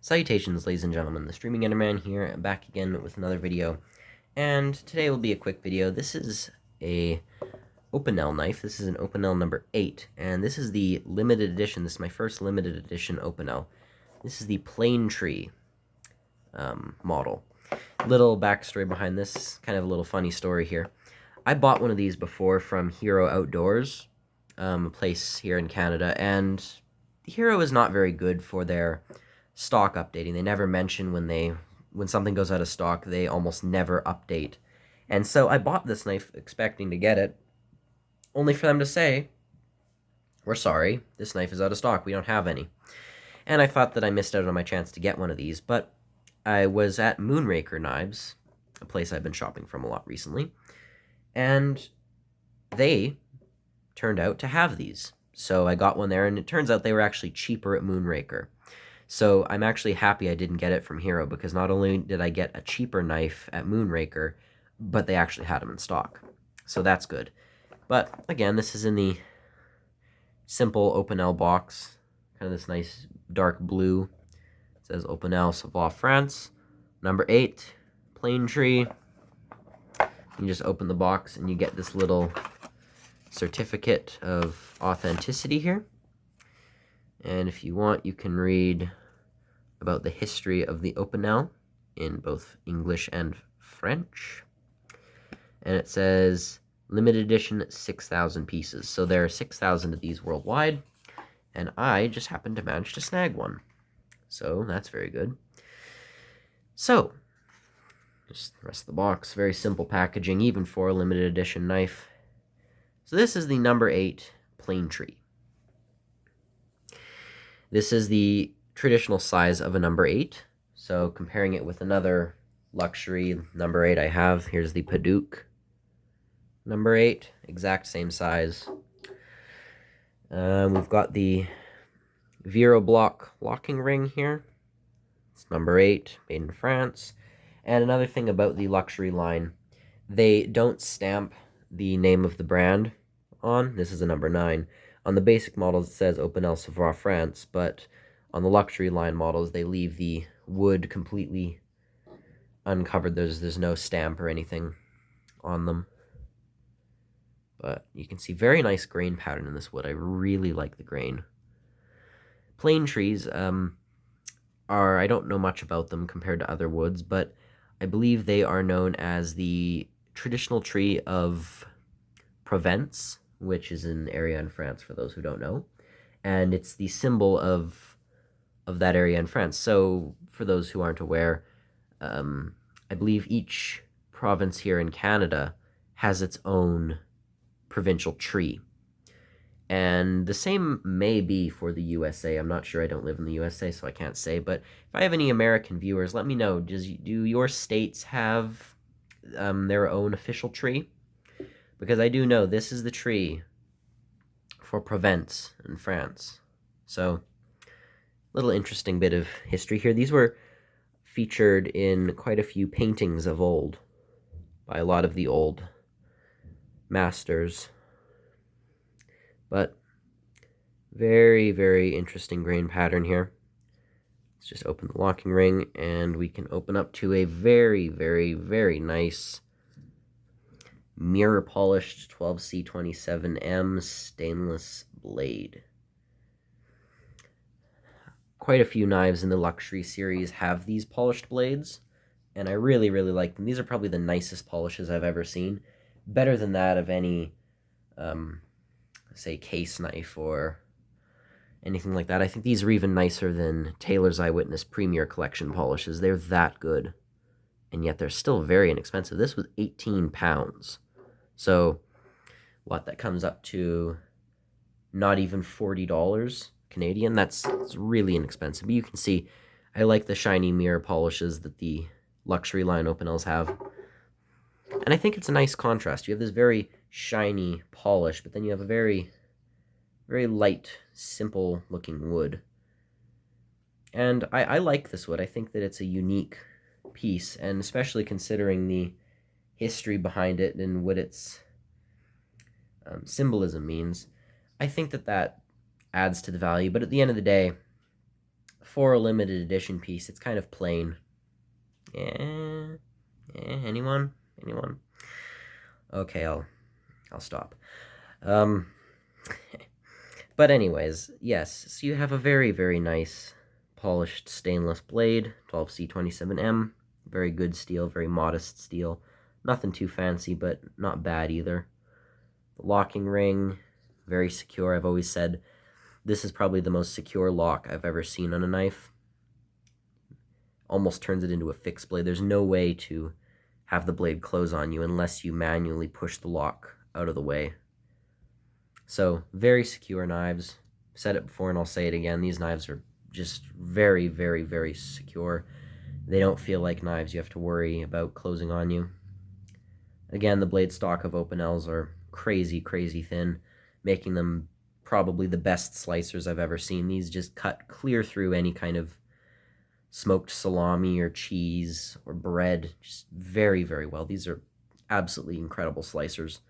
Salutations, ladies and gentlemen, the Streaming Enderman here, back again with another video, and today will be a quick video. This is a Opinel knife. This is an Opinel number 8, and this is the limited edition. This is my first limited edition Opinel. This is the Plane Tree model. Little backstory behind this, kind of a little funny story here. I bought one of these before from Hero Outdoors, a place here in Canada, and Hero is not very good for their stock updating. They never mention when something goes out of stock. They almost never update. And so I bought this knife expecting to get it, only for them to say, "We're sorry, this knife is out of stock. We don't have any." And I thought that I missed out on my chance to get one of these, but I was at Moonraker Knives, a place I've been shopping from a lot recently, and they turned out to have these. So I got one there, and it turns out they were actually cheaper at Moonraker. So I'm actually happy I didn't get it from Hero, because not only did I get a cheaper knife at Moonraker, but they actually had them in stock. So that's good. But again, this is in the simple Opinel box, kind of this nice dark blue. It says Opinel Savoie France, number 8, Plane Tree. You just open the box and you get this little certificate of authenticity here. And if you want, you can read about the history of the Opinel in both English and French. And it says limited edition 6,000 pieces. So there are 6,000 of these worldwide, and I just happened to manage to snag one. So that's very good. So, just the rest of the box, very simple packaging, even for a limited edition knife. So this is the number 8 Plane Tree. This is the traditional size of a number 8. So comparing it with another Luxary number 8 I have, here's the Paduk number 8, exact same size. We've got the Vero Block locking ring here. It's number 8, made in France. And another thing about the Luxary line, they don't stamp the name of the brand on. This is a number 9. On the basic models, it says Opinel Savoie France, but on the Luxary line models, they leave the wood completely uncovered. There's no stamp or anything on them. But you can see very nice grain pattern in this wood. I really like the grain. Plane trees I don't know much about them compared to other woods, but I believe they are known as the traditional tree of Provence, which is an area in France, for those who don't know. And it's the symbol of that area in France. So for those who aren't aware, I believe each province here in Canada has its own provincial tree. And the same may be for the USA. I'm not sure. I don't live in the USA, so I can't say. But if I have any American viewers, let me know. Do your states have their own official tree? Because I do know this is the tree for Provence in France. So, little interesting bit of history here. These were featured in quite a few paintings of old by a lot of the old masters. But very, very interesting grain pattern here. Let's just open the locking ring, and we can open up to a very, very, very nice mirror polished 12C27M stainless blade. Quite a few knives in the Luxary series have these polished blades, and I really, really like them. These are probably the nicest polishes I've ever seen. Better than that of any, say, case knife or anything like that. I think these are even nicer than Taylor's Eyewitness Premier Collection polishes. They're that good, and yet they're still very inexpensive. This was 18 pounds. So, what, that comes up to not even $40 Canadian. That's really inexpensive. But you can see, I like the shiny mirror polishes that the Luxary line Opinels have. And I think it's a nice contrast. You have this very shiny polish, but then you have a very, very light, simple-looking wood. And I like this wood. I think that it's a unique piece, and especially considering the history behind it and what its symbolism means, I think that adds to the value. But at the end of the day, for a limited edition piece, it's kind of plain. Anyone? Anyone? Okay, I'll stop. But anyways, yes, so you have a very, very nice polished stainless blade, 12C27M, very good steel, very modest steel, nothing too fancy, but not bad either. The locking ring, very secure. I've always said this is probably the most secure lock I've ever seen on a knife. Almost turns it into a fixed blade. There's no way to have the blade close on you unless you manually push the lock out of the way. So, very secure knives. Said it before and I'll say it again. These knives are just very, very, very secure. They don't feel like knives you have to worry about closing on you. Again, the blade stock of Opinels are crazy, crazy thin, making them probably the best slicers I've ever seen. These just cut clear through any kind of smoked salami or cheese or bread, just very, very well. These are absolutely incredible slicers.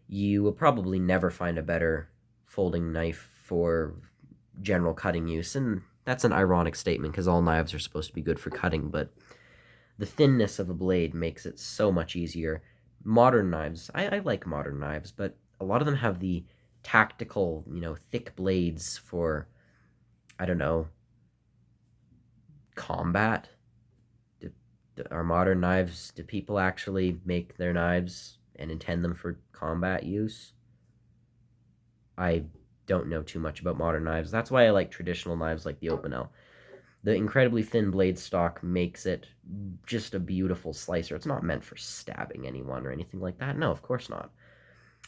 You will probably never find a better folding knife for general cutting use, and that's an ironic statement because all knives are supposed to be good for cutting, but the thinness of a blade makes it so much easier. Modern knives, I like modern knives, but a lot of them have the tactical, thick blades for, I don't know, combat. Are modern knives, do people actually make their knives and intend them for combat use? I don't know too much about modern knives. That's why I like traditional knives like the Opinel. The incredibly thin blade stock makes it just a beautiful slicer. It's not meant for stabbing anyone or anything like that. No, of course not.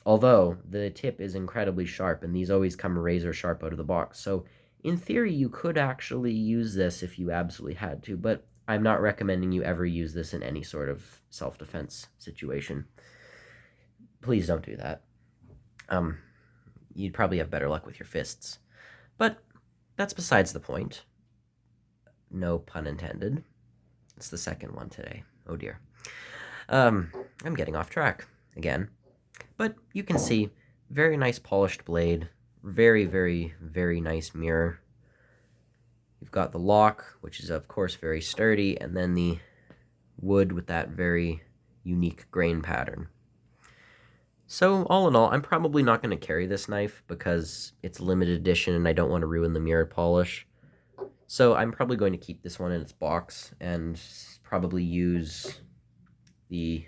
Although the tip is incredibly sharp, and these always come razor sharp out of the box. So in theory, you could actually use this if you absolutely had to, but I'm not recommending you ever use this in any sort of self-defense situation. Please don't do that. You'd probably have better luck with your fists. But that's besides the point. No pun intended. It's the second one today. Oh dear. I'm getting off track again. But you can see, very nice polished blade. Very, very, very nice mirror. You've got the lock, which is of course very sturdy, and then the wood with that very unique grain pattern. So all in all, I'm probably not going to carry this knife because it's limited edition and I don't want to ruin the mirrored polish. So I'm probably going to keep this one in its box and probably use the,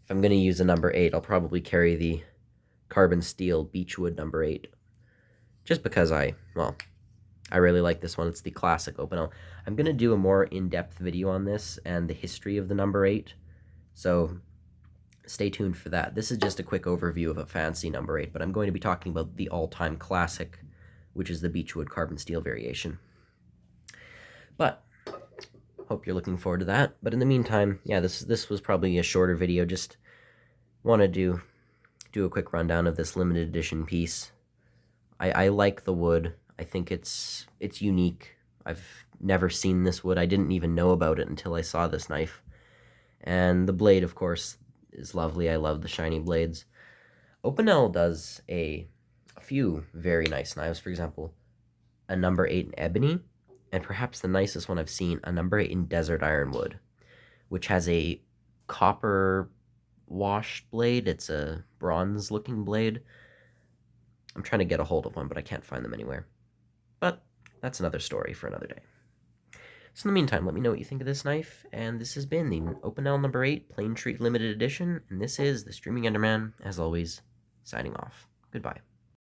if I'm going to use a No.8, I'll probably carry the carbon steel Beechwood No.8. Just because I really like this one. It's the classic Opinel. I'm going to do a more in-depth video on this and the history of the No.8. So stay tuned for that. This is just a quick overview of a fancy No.8, but I'm going to be talking about the all-time classic, which is the Beechwood carbon steel variation. But hope you're looking forward to that. But in the meantime, yeah, this was probably a shorter video. Just wanted to do a quick rundown of this limited edition piece. I like the wood. I think it's unique. I've never seen this wood. I didn't even know about it until I saw this knife. And the blade, of course, is lovely. I love the shiny blades. Opinel does a few very nice knives. For example, a No.8 in ebony, and perhaps the nicest one I've seen, a No.8 in desert ironwood, which has a copper washed blade. It's a bronze looking blade. I'm trying to get a hold of one, but I can't find them anywhere. But that's another story for another day. So in the meantime, let me know what you think of this knife, and this has been the Opinel No.8 Plain Treat Limited Edition, and this is the Streaming Enderman, as always, signing off. Goodbye.